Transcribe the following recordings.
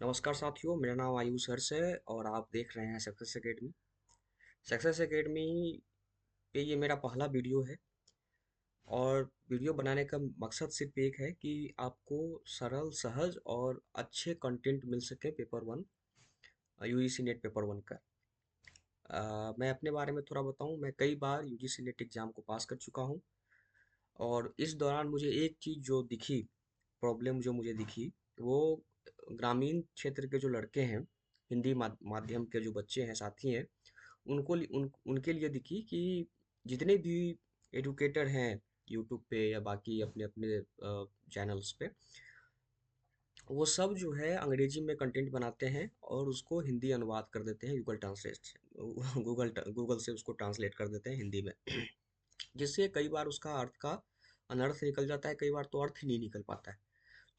नमस्कार साथियों, मेरा नाम आयुष हर्ष है और आप देख रहे हैं सक्सेस एकेडमी। सक्सेस एकेडमी पे ये मेरा पहला वीडियो है और वीडियो बनाने का मकसद सिर्फ एक है कि आपको सरल, सहज और अच्छे कंटेंट मिल सके paper one, UGC net paper one का। मैं अपने बारे में थोड़ा बताऊं। मैं कई बार यूजीसी नेट एग्ज़ाम को पास कर चुका हूं और इस दौरान मुझे एक चीज़ जो दिखी, प्रॉब्लम जो मुझे दिखी, वो ग्रामीण क्षेत्र के जो लड़के हैं, हिंदी माध्यम के जो बच्चे हैं, साथी हैं, उनके लिए दिखी कि जितने भी एडुकेटर हैं यूट्यूब पे या बाकी अपने अपने चैनल्स पे, वो सब जो है अंग्रेजी में कंटेंट बनाते हैं और उसको हिंदी अनुवाद कर देते हैं गूगल ट्रांसलेट से। गूगल से उसको ट्रांसलेट कर देते हैं हिंदी में, जिससे कई बार उसका अर्थ का अनर्थ निकल जाता है, कई बार तो अर्थ ही नहीं निकल पाता है।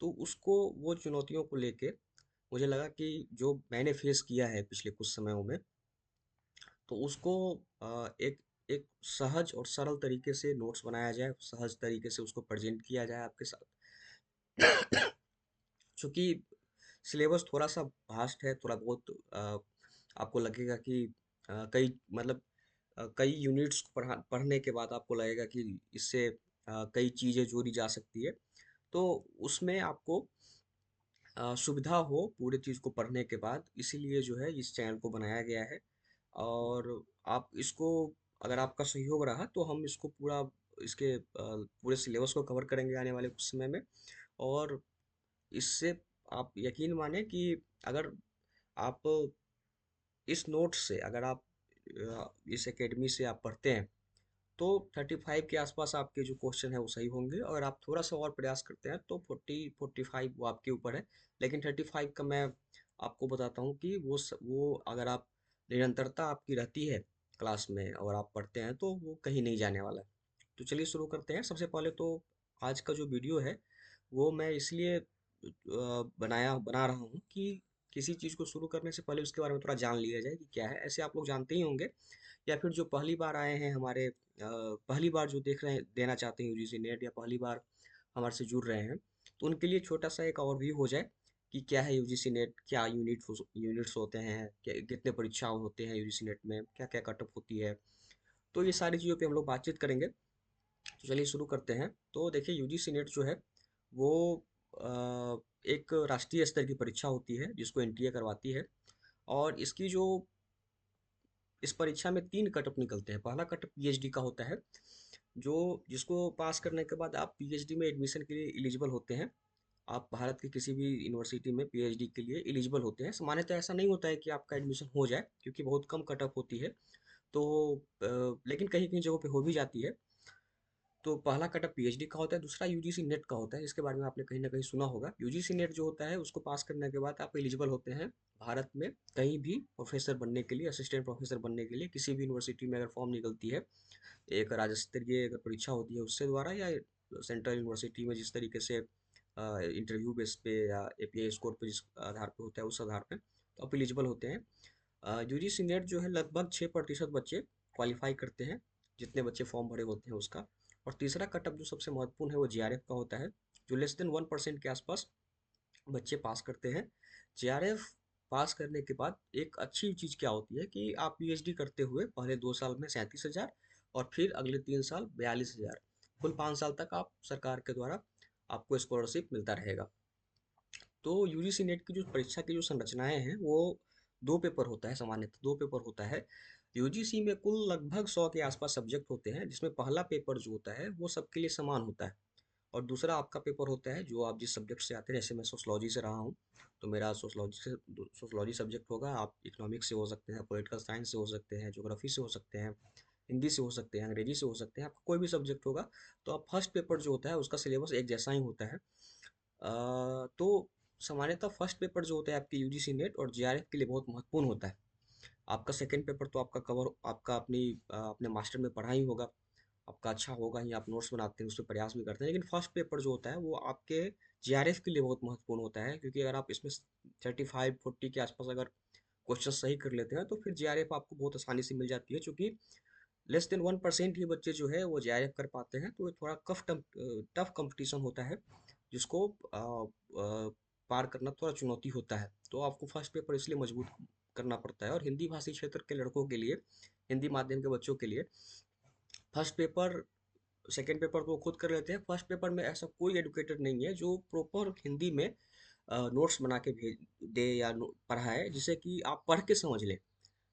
तो उसको, वो चुनौतियों को लेके मुझे लगा कि जो मैंने फेस किया है पिछले कुछ समयों में, तो उसको एक एक सहज और सरल तरीके से नोट्स बनाया जाए, सहज तरीके से उसको प्रेजेंट किया जाए आपके साथ। चूंकि सिलेबस थोड़ा सा भास्ट है, थोड़ा बहुत आपको लगेगा कि कई मतलब कई यूनिट्स को पढ़ने के बाद आपको लगेगा कि इससे कई चीज़ें जोड़ी जा सकती है। तो उसमें आपको सुविधा हो पूरे चीज़ को पढ़ने के बाद, इसीलिए जो है इस चैनल को बनाया गया है। और आप इसको, अगर आपका सहयोग रहा तो हम इसको पूरा, इसके पूरे सिलेबस को कवर करेंगे आने वाले कुछ समय में। और इससे आप यकीन माने कि अगर आप इस नोट से, अगर आप इस एकेडमी से आप पढ़ते हैं, तो 35 के आसपास आपके जो क्वेश्चन है वो सही होंगे, और आप थोड़ा सा और प्रयास करते हैं तो 40-45 वो आपके ऊपर है। लेकिन 35 का मैं आपको बताता हूँ कि वो अगर आप, निरंतरता आपकी रहती है क्लास में और आप पढ़ते हैं, तो वो कहीं नहीं जाने वाला है। तो चलिए शुरू करते हैं। सबसे पहले तो आज का जो वीडियो है वो मैं इसलिए बना रहा हूँ कि किसी चीज़ को शुरू करने से पहले उसके बारे में थोड़ा जान लिया जाए कि क्या है। ऐसे आप लोग जानते ही होंगे, या फिर जो पहली बार आए हैं हमारे, पहली बार जो देख रहे हैं, देना चाहते हैं यूजीसी नेट, या पहली बार हमारे से जुड़ रहे हैं, तो उनके लिए छोटा सा एक ओवरव्यू हो जाए कि क्या है यूजीसी नेट, क्या यूनिट्स होते हैं, क्या कितने परीक्षाओं होते हैं यूजीसी नेट में, क्या क्या कटअप होती है। तो ये सारी चीज़ों पे हम लोग बातचीत करेंगे। तो चलिए शुरू करते हैं। तो देखिए, यूजीसी नेट जो है वो एक राष्ट्रीय स्तर की परीक्षा होती है जिसको एनटीए करवाती है। और इसकी जो, इस परीक्षा में 3 कटअप निकलते हैं। पहला कटअप पीएचडी का होता है, जो जिसको पास करने के बाद आप पीएचडी में एडमिशन के लिए एलिजिबल होते हैं। आप भारत की किसी भी यूनिवर्सिटी में पीएचडी के लिए एलिजिबल होते हैं। सामान्यतः ऐसा नहीं होता है कि आपका एडमिशन हो जाए, क्योंकि बहुत कम कटअप होती है। तो लेकिन कहीं कहीं जगहों पे हो भी जाती है। तो पहला कटअप पीएचडी का होता है, दूसरा यूजीसी नेट का होता है, जिसके बारे में आपने कहीं ना कहीं सुना होगा। यूजीसी नेट जो होता है, उसको पास करने के बाद आप एलिजिबल होते हैं भारत में कहीं भी प्रोफेसर बनने के लिए, असिस्टेंट प्रोफेसर बनने के लिए। किसी भी यूनिवर्सिटी में अगर फॉर्म निकलती है, एक राज्य स्तरीय अगर परीक्षा होती है उससे द्वारा, या सेंट्रल यूनिवर्सिटी में जिस तरीके से इंटरव्यू बेस पे या एपीआई स्कोर पे जिस आधार पे होता है, उस आधार पे तो आप एलिजिबल होते हैं। यूजीसी नेट जो है, लगभग 6% बच्चे क्वालिफाई करते हैं, जितने बच्चे फॉर्म भरे होते हैं उसका। और तीसरा कटअप जो सबसे महत्वपूर्ण है वो जेआरएफ का होता है, जो लेस देन 1% के आसपास बच्चे पास करते हैं। जेआरएफ पास करने के बाद एक अच्छी चीज़ क्या होती है कि आप पीएचडी करते हुए पहले 2 साल में 37,000, और फिर अगले 3 साल 42,000, कुल 5 साल तक आप सरकार के द्वारा आपको स्कॉलरशिप मिलता रहेगा। तो यूजीसी नेट की जो परीक्षा की जो संरचनाएं हैं, वो 2 पेपर होता है, सामान्यतः 2 पेपर होता है। यूजीसी में कुल लगभग 100 के आसपास सब्जेक्ट होते हैं, जिसमें पहला पेपर जो होता है वो सबके लिए समान होता है। और दूसरा आपका पेपर होता है जो आप जिस सब्जेक्ट से आते हैं। जैसे मैं सोशलॉजी से रहा हूँ, तो मेरा सोशलॉजी सब्जेक्ट होगा। आप इकोनॉमिक्स से हो सकते हैं, पॉलिटिकल साइंस से हो सकते हैं, ज्योग्राफी से हो सकते हैं, हिंदी से हो सकते हैं, अंग्रेजी से हो सकते हैं, आपका कोई भी सब्जेक्ट होगा। तो आप फर्स्ट पेपर जो होता है उसका सिलेबस एक जैसा ही होता है। तो सामान्यतः फर्स्ट पेपर जो होता है आपके यूजीसी नेट और जेआरएफ के लिए बहुत महत्वपूर्ण होता है। आपका सेकंड पेपर तो आपका कवर, आपका अपने मास्टर में पढ़ा ही होगा, आपका अच्छा होगा ही, आप नोट्स बनाते हैं, उस पर प्रयास भी करते हैं। लेकिन फर्स्ट पेपर जो होता है वो आपके जेआरएफ के लिए बहुत महत्वपूर्ण होता है, क्योंकि अगर आप इसमें 35-40 के आसपास अगर क्वेश्चन सही कर लेते हैं, तो फिर जेआरएफ आपको बहुत आसानी से मिल जाती है। क्योंकि लेस देन 1% ही बच्चे जो है वो जेआरएफ कर पाते हैं, तो ये थोड़ा टफ कंपटीशन होता है, जिसको पार करना थोड़ा चुनौती होता है, तो आपको फर्स्ट पेपर इसलिए मजबूत करना पड़ता है। और हिंदी भाषी क्षेत्र के लड़कों के लिए, हिंदी माध्यम के बच्चों के लिए फर्स्ट पेपर, सेकंड पेपर तो वो खुद कर लेते हैं। फर्स्ट पेपर में ऐसा कोई एडुकेटर नहीं है जो प्रॉपर हिंदी में नोट्स बना के भेज दे या पढ़ाए जिसे कि आप पढ़ के समझ लें।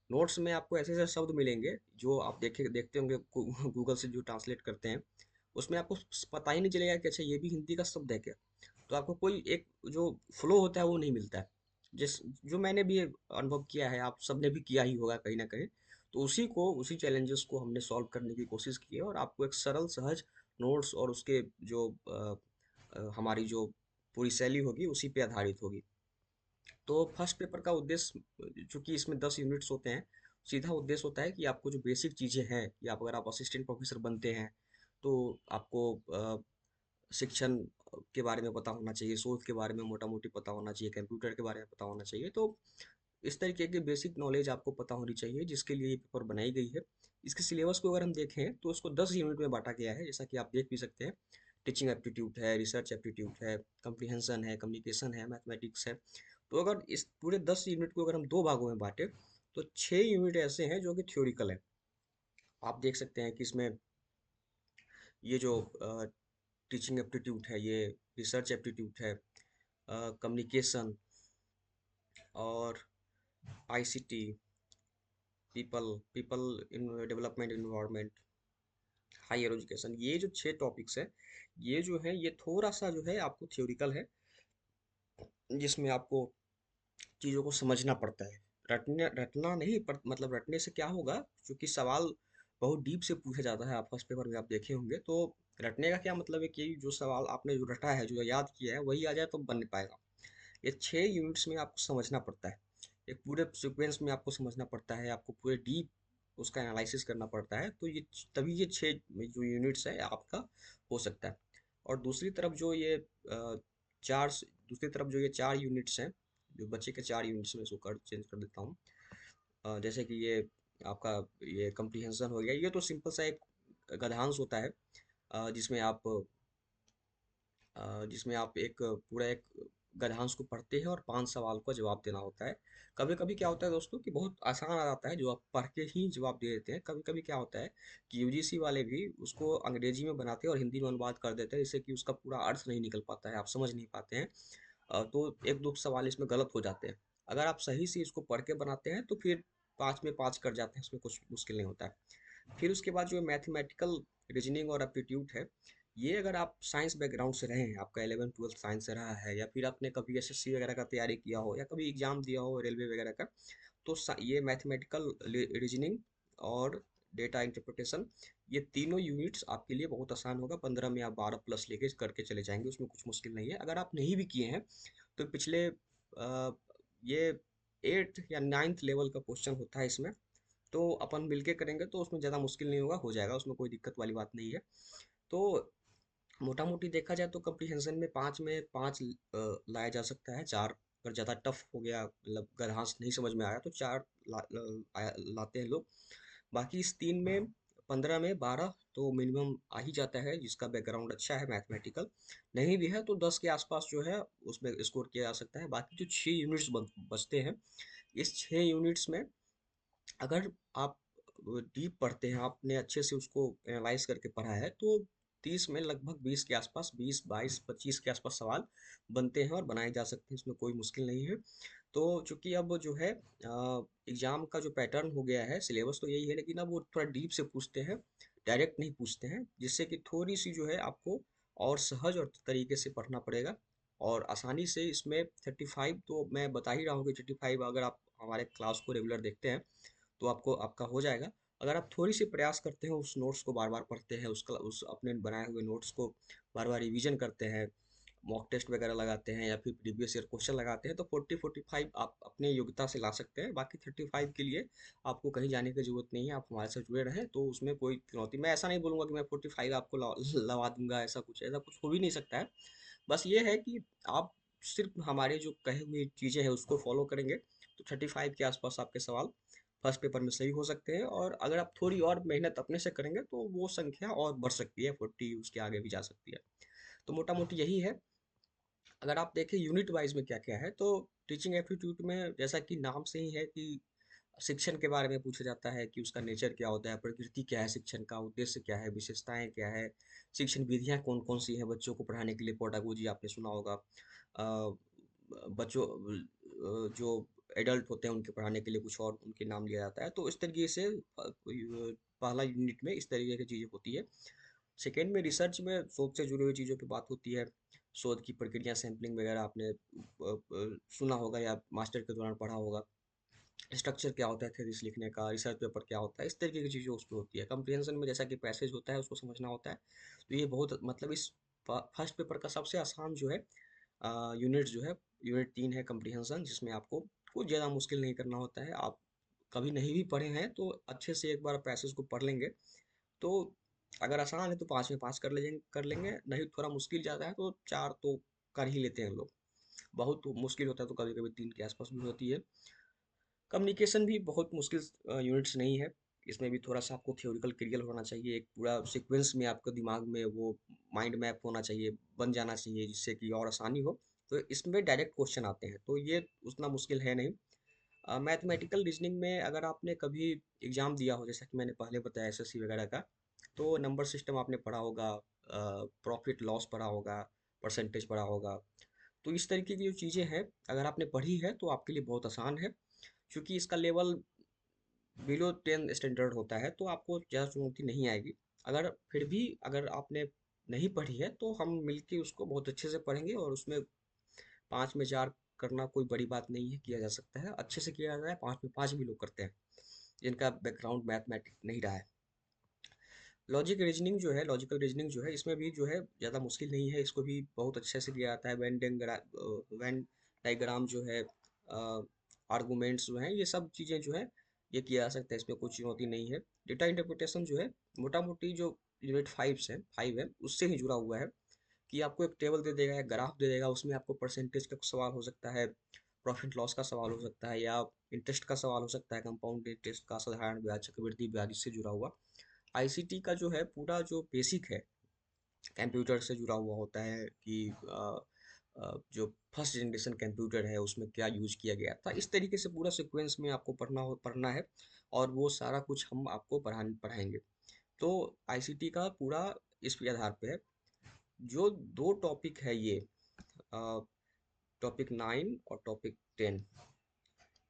नोट्स में आपको ऐसे ऐसे शब्द मिलेंगे जो आप देखते होंगे गूगल से जो ट्रांसलेट करते हैं, उसमें आपको पता ही नहीं चलेगा कि अच्छा ये भी हिंदी का शब्द है क्या। तो आपको कोई एक जो फ्लो होता है वो नहीं मिलता है, जिस जो मैंने भी अनुभव किया है, आप सबने भी किया ही होगा कहीं ना कहीं। तो उसी चैलेंजेस को हमने सॉल्व करने की कोशिश की है, और आपको एक सरल सहज नोट्स और उसके जो हमारी जो पूरी शैली होगी उसी पे आधारित होगी। तो फर्स्ट पेपर का उद्देश्य, चूंकि इसमें 10 यूनिट्स होते हैं, सीधा उद्देश्य होता है कि आपको जो बेसिक चीज़ें हैं, या अगर आप असिस्टेंट प्रोफेसर बनते हैं तो आपको शिक्षण के बारे में पता होना चाहिए, शोध के बारे में मोटा मोटी पता होना चाहिए, कंप्यूटर के बारे में पता होना चाहिए। तो इस तरीके की बेसिक नॉलेज आपको पता होनी चाहिए, जिसके लिए ये पेपर बनाई गई है। इसके सिलेबस को अगर हम देखें तो उसको 10 यूनिट में बांटा गया है, जैसा कि आप देख भी सकते हैं। टीचिंग एप्टीट्यूड है, रिसर्च एप्टीट्यूड है, कम्प्रीहेंशन है, कम्युनिकेशन है, मैथमेटिक्स है। तो अगर इस पूरे 10 यूनिट को अगर हम दो भागों में बांटे तो 6 यूनिट ऐसे हैं जो कि थ्योरिकल है। आप देख सकते हैं कि इसमें ये जो टीचिंग एप्टीट्यूड है, ये रिसर्च एप्टीट्यूड है, कम्युनिकेशन और ICT, people people in development environment, higher education, ये जो 6 टॉपिक्स है, ये जो है ये थोड़ा सा जो है आपको थ्योरिकल है, जिसमें आपको चीज़ों को समझना पड़ता है। रटना नहीं मतलब रटने से क्या होगा, क्योंकि सवाल बहुत डीप से पूछा जाता है, आप फर्स्ट पेपर में आप देखे होंगे। तो रटने का क्या मतलब है कि जो सवाल आपने जो रटा है, जो याद किया है, वही आ जाए तो बन पाएगा। ये 6 यूनिट्स में आपको समझना पड़ता है, एक पूरे सीक्वेंस में आपको समझना पड़ता है, आपको पूरे डीप उसका एनालिसिस करना पड़ता है। तो ये तभी ये 6 जो यूनिट्स है आपका हो सकता है। और चार दूसरी तरफ जो ये 4 यूनिट्स हैं, जो बच्चे के 4 यूनिट्स में इसको कर चेंज कर देता हूँ। जैसे कि ये आपका ये कम्प्रीहेंशन हो गया, ये तो सिंपल सा एक गद्यांश होता है, अ, जिसमें आप जिसमें आप एक गद्यांश को पढ़ते हैं और 5 सवाल का जवाब देना होता है। कभी कभी क्या होता है दोस्तों कि बहुत आसान आ जाता है जो आप पढ़ के ही जवाब दे देते हैं। कभी कभी क्या होता है कि यूजीसी वाले भी उसको अंग्रेजी में बनाते हैं और हिंदी में अनुवाद कर देते हैं, जिससे कि उसका पूरा अर्थ नहीं निकल पाता है, आप समझ नहीं पाते हैं। तो एक दो सवाल इसमें गलत हो जाते हैं। अगर आप सही से इसको पढ़ के बनाते हैं तो फिर 5 में 5 कर जाते हैं, इसमें कुछ मुश्किल नहीं होता है। फिर उसके बाद जो मैथमेटिकल रीजनिंग और एप्टीट्यूड है, ये अगर आप साइंस बैकग्राउंड से रहे हैं, आपका 11th 12th साइंस से रहा है, या फिर आपने कभी एसएससी वगैरह का तैयारी किया हो, या कभी एग्जाम दिया हो रेलवे वगैरह का, तो ये मैथमेटिकल रीजनिंग और डेटा इंटरप्रिटेशन, ये तीनों यूनिट्स आपके लिए बहुत आसान होगा। 15 में आप 12 प्लस लेके करके चले जाएंगे, उसमें कुछ मुश्किल नहीं है। अगर आप नहीं भी किए हैं तो पिछले ये 8th या 9th लेवल का क्वेश्चन होता है इसमें, तो अपन मिलके करेंगे तो उसमें ज़्यादा मुश्किल नहीं होगा, हो जाएगा, उसमें कोई दिक्कत वाली बात नहीं है। तो मोटा मोटी देखा जाए तो कम्प्रीहेंशन में 5 लाया जा सकता है। 4 अगर ज़्यादा टफ हो गया, मतलब गढ़ांस नहीं समझ में आया, तो 4 लाते हैं लोग। बाकी इस 3 में 15 में 12 तो मिनिमम आ ही जाता है, जिसका बैकग्राउंड अच्छा है मैथमेटिकल। नहीं भी है तो 10 के आसपास जो है उसमें स्कोर किया जा सकता है। बाकी जो 6 यूनिट्स बचते हैं, इस 6 यूनिट्स में अगर आप डीप पढ़ते हैं, आपने अच्छे से उसको एनालाइज करके पढ़ा है, तो 30 में लगभग 20 के आसपास, 20 22 25 के आसपास सवाल बनते हैं और बनाए जा सकते हैं, इसमें कोई मुश्किल नहीं है। तो चूंकि अब जो है एग्जाम का जो पैटर्न हो गया है, सिलेबस तो यही है, लेकिन अब वो थोड़ा डीप से पूछते हैं, डायरेक्ट नहीं पूछते हैं, जिससे कि थोड़ी सी जो है आपको और सहज और तरीके से पढ़ना पड़ेगा। और आसानी से इसमें 35 तो मैं बता ही रहा हूँ कि 35 अगर आप हमारे क्लास को रेगुलर देखते हैं तो आपको आपका हो जाएगा। अगर आप थोड़ी सी प्रयास करते हैं, उस नोट्स को बार बार पढ़ते हैं, उसका उस अपने बनाए हुए नोट्स को बार बार रिवीजन करते हैं, मॉक टेस्ट वगैरह लगाते हैं, या फिर प्रीवियस ईयर क्वेश्चन लगाते हैं, तो 40 45 आप अपने योग्यता से ला सकते हैं। बाकी 35 के लिए आपको कहीं जाने की जरूरत नहीं है, आप हमारे साथ जुड़े रहें तो उसमें कोई चुनौती, मैं ऐसा नहीं बोलूँगा कि मैं 45 आपको लगा दूंगा, ऐसा कुछ हो भी नहीं सकता है। बस ये है कि आप सिर्फ हमारे जो कहे हुए चीज़ें हैं उसको फॉलो करेंगे तो 35 के आसपास आपके सवाल फर्स्ट पेपर में सही हो सकते हैं। और अगर आप थोड़ी और मेहनत अपने से करेंगे तो वो संख्या और बढ़ सकती है, 40 उसके आगे भी जा सकती है। तो मोटा मोटी यही है। अगर आप देखें यूनिट वाइज में क्या क्या है, तो टीचिंग एप्टीट्यूड में जैसा कि नाम से ही है कि शिक्षण के बारे में पूछा जाता है कि उसका नेचर क्या होता है, प्रकृति क्या है, शिक्षण का उद्देश्य क्या है, विशेषताएं क्या है, शिक्षण विधियां कौन कौन सी हैं बच्चों को पढ़ाने के लिए। पेडागोजी आपने सुना होगा। बच्चों जो एडल्ट होते हैं उनके पढ़ाने के लिए कुछ और उनके नाम लिया जाता है। तो इस तरीके से पहला यूनिट में इस तरीके की चीज़ें होती है। सेकेंड में रिसर्च में शोध से जुड़ी हुई चीज़ों पे बात होती है। शोध की प्रक्रिया, सैम्पलिंग वगैरह आपने सुना होगा या मास्टर के दौरान पढ़ा होगा। स्ट्रक्चर क्या होता है थ्योरीज लिखने का, रिसर्च पेपर क्या होता है, इस तरीके की चीज़ें उसमें होती है। कंप्रिहेंशन में जैसा कि पैसेज होता है उसको समझना होता है। तो ये बहुत मतलब इस फर्स्ट पेपर का सबसे आसान जो है यूनिट जो है, यूनिट 3 है कंप्रिहेंशन, जिसमें आपको कुछ ज़्यादा मुश्किल नहीं करना होता है। आप कभी नहीं भी पढ़े हैं तो अच्छे से एक बार पैसेज को पढ़ लेंगे तो अगर आसान है तो 5 में 5 कर लेंगे, नहीं थोड़ा मुश्किल ज़्यादा है तो 4 तो कर ही लेते हैं लोग। बहुत मुश्किल होता है तो कभी कभी 3 के आसपास भी होती है। कम्युनिकेशन भी बहुत मुश्किल यूनिट्स नहीं है। इसमें भी थोड़ा सा आपको थियोरिकल क्लियर होना चाहिए, एक पूरा सीक्वेंस में आपके दिमाग में वो माइंड मैप होना चाहिए, बन जाना चाहिए, जिससे कि और आसानी हो। तो इसमें डायरेक्ट क्वेश्चन आते हैं तो ये उतना मुश्किल है नहीं। मैथमेटिकल रीजनिंग में अगर आपने कभी एग्जाम दिया हो, जैसा कि मैंने पहले बताया एसएससी वगैरह का, तो नंबर सिस्टम आपने पढ़ा होगा, प्रॉफिट लॉस पढ़ा होगा, परसेंटेज पढ़ा होगा। तो इस तरीके की जो चीज़ें हैं अगर आपने पढ़ी है तो आपके लिए बहुत आसान है, क्योंकि इसका लेवल बिलो 10 स्टैंडर्ड होता है, तो आपको ज़्यादा चुनौती नहीं आएगी। अगर फिर भी अगर आपने नहीं पढ़ी है तो हम मिलके उसको बहुत अच्छे से पढ़ेंगे, और उसमें 5 में 4 करना कोई बड़ी बात नहीं है, किया जा सकता है, अच्छे से किया जाता है। 5 में 5 भी लोग करते हैं जिनका बैकग्राउंड मैथमेटिक नहीं रहा है। लॉजिकल रीजनिंग जो है इसमें भी जो है ज़्यादा मुश्किल नहीं है, इसको भी बहुत अच्छे से किया जाता है। वेन डायग्राम जो है, आर्गूमेंट्स जो हैं, ये सब चीज़ें जो है ये किया जा सकता है, इसमें कोई चुनौती नहीं है। डेटा इंटरप्रिटेशन जो है मोटा मोटी जो यूनिट 5 है उससे ही जुड़ा हुआ है, कि आपको एक टेबल दे देगा, एक ग्राफ दे देगा, उसमें आपको परसेंटेज का सवाल हो सकता है, प्रॉफिट लॉस का सवाल हो सकता है, या इंटरेस्ट का सवाल हो सकता है, कंपाउंड इंटरेस्ट का, साधारण ब्याज, चक्रवृद्धि ब्याज, इससे जुड़ा हुआ। आईसीटी का जो है पूरा जो बेसिक है कंप्यूटर से जुड़ा हुआ होता है कि जो फर्स्ट जनरेशन कंप्यूटर है उसमें क्या यूज किया गया था, इस तरीके से पूरा सीक्वेंस में आपको पढ़ना है, और वो सारा कुछ हम आपको पढ़ाएंगे। तो आईसीटी का पूरा इस पे आधार पे है। जो दो टॉपिक है ये, टॉपिक 9 और टॉपिक 10,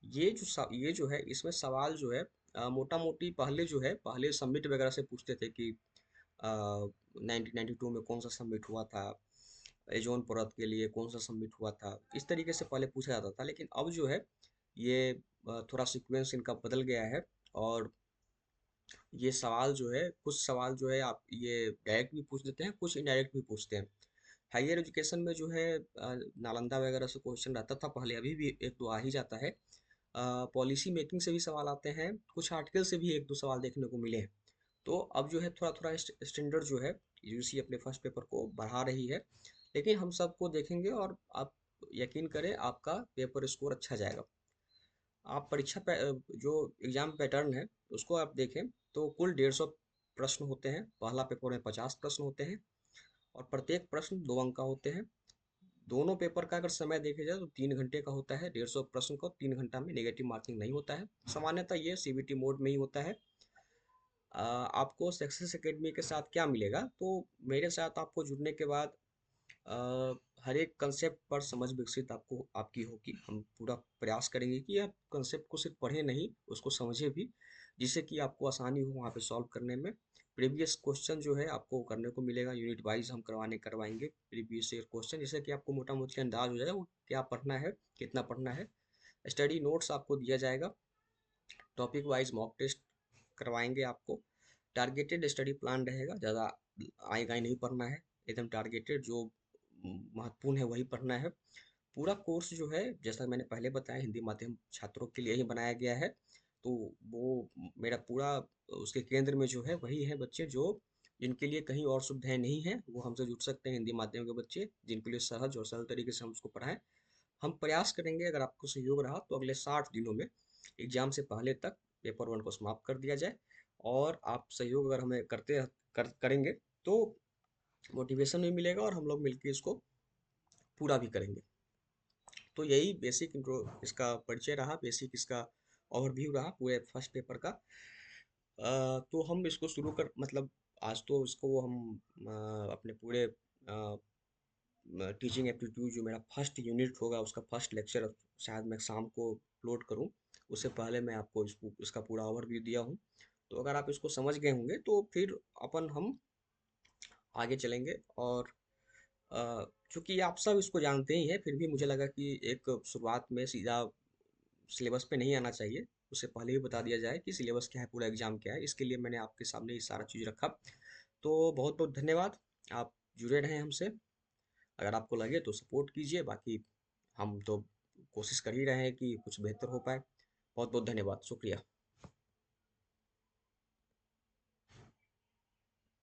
ये जो है इसमें सवाल जो है मोटा मोटी पहले सबमिट वगैरह से पूछते थे कि 1992 में कौन सा सबमिट हुआ था, एजोन परत के लिए कौन सा सबमिट हुआ था, इस तरीके से पहले पूछा जाता था। लेकिन अब जो है ये थोड़ा सीक्वेंस इनका बदल गया है, और ये सवाल जो है, कुछ सवाल जो है आप ये डायरेक्ट भी पूछ देते हैं, कुछ इनडायरेक्ट भी पूछते हैं। हायर एजुकेशन में जो है नालंदा वगैरह से क्वेश्चन रहता था पहले, अभी भी एक दो आ ही जाता है। पॉलिसी मेकिंग से भी सवाल आते हैं, कुछ आर्टिकल से भी एक दो सवाल देखने को मिले हैं। तो अब जो है थोड़ा थोड़ा स्टैंडर्ड जो है यूजीसी अपने फर्स्ट पेपर को बढ़ा रही है, लेकिन हम सबको देखेंगे, और आप यकीन करें आपका पेपर स्कोर अच्छा जाएगा। आप जो एग्जाम पैटर्न है उसको आप देखें तो कुल 150 प्रश्न होते हैं, पहला पेपर में 50 प्रश्न होते हैं, और प्रत्येक प्रश्न 2 अंक का होते हैं। दोनों पेपर का अगर समय देखे जाए तो 3 घंटे का होता है। 150 प्रश्न को 3 घंटा में नेगेटिव मार्किंग नहीं होता है, सामान्यतः ये सीबीटी मोड में ही होता है। आपको सक्सेस एकेडमी के साथ क्या मिलेगा, तो मेरे साथ आपको जुड़ने के बाद अ, हर एक कंसेप्ट पर समझ विकसित आपकी होगी। हम पूरा प्रयास करेंगे कि आप कंसेप्ट को सिर्फ पढ़ें नहीं, उसको समझें भी, जिससे कि आपको आसानी हो वहाँ पे सॉल्व करने में। प्रीवियस क्वेश्चन जो है आपको करने को मिलेगा, यूनिट वाइज हम करवाएंगे प्रीवियस ईयर क्वेश्चन, जिससे कि आपको मोटा मोटी अंदाज हो जाएगा वो क्या पढ़ना है, कितना पढ़ना है। स्टडी नोट्स आपको दिया जाएगा, टॉपिक वाइज मॉक टेस्ट करवाएंगे आपको, टारगेटेड स्टडी प्लान रहेगा, ज़्यादा आए गाई नहीं पढ़ना है, एकदम टारगेटेड, जो महत्वपूर्ण है वही पढ़ना है। पूरा कोर्स जो है जैसा मैंने पहले बताया हिंदी माध्यम छात्रों के लिए ही बनाया गया है। तो वो मेरा पूरा उसके केंद्र में जो है वही है बच्चे जो जिनके लिए कहीं और सुविधाएं नहीं है, वो हमसे जुड़ सकते हैं, हिंदी माध्यम के बच्चे जिनके लिए सहज और सरल तरीके से हम उसको पढ़ाएं। हम प्रयास करेंगे अगर आपको सहयोग रहा तो अगले 60 दिनों में एग्जाम से पहले तक पेपर 1 को समाप्त कर दिया जाए। और आप सहयोग अगर हमें करेंगे तो मोटिवेशन भी मिलेगा, और हम लोग मिलकर इसको पूरा भी करेंगे। तो यही बेसिक इंट्रो इसका परिचय रहा, बेसिक इसका ओवरव्यू रहा पूरे फर्स्ट पेपर का। तो हम इसको शुरू कर मतलब आज तो इसको हम अपने पूरे टीचिंग एप्टीट्यूड जो मेरा फर्स्ट यूनिट होगा उसका फर्स्ट लेक्चर शायद मैं शाम को अपलोड करूं। उससे पहले मैं आपको इसका पूरा ओवरव्यू दिया हूं। तो अगर आप इसको समझ गए होंगे तो फिर अपन हम आगे चलेंगे। और चूंकि आप सब इसको जानते ही हैं, फिर भी मुझे लगा कि एक शुरुआत में सीधा सिलेबस पे नहीं आना चाहिए, उससे पहले ही बता दिया जाए कि सिलेबस क्या है, पूरा एग्जाम क्या है। इसके लिए मैंने आपके सामने ये सारा चीज़ रखा। तो बहुत बहुत धन्यवाद, आप जुड़े रहें हमसे। अगर आपको लगे तो सपोर्ट कीजिए, बाकी हम तो कोशिश कर ही रहे हैं कि कुछ बेहतर हो पाए। बहुत बहुत धन्यवाद, शुक्रिया।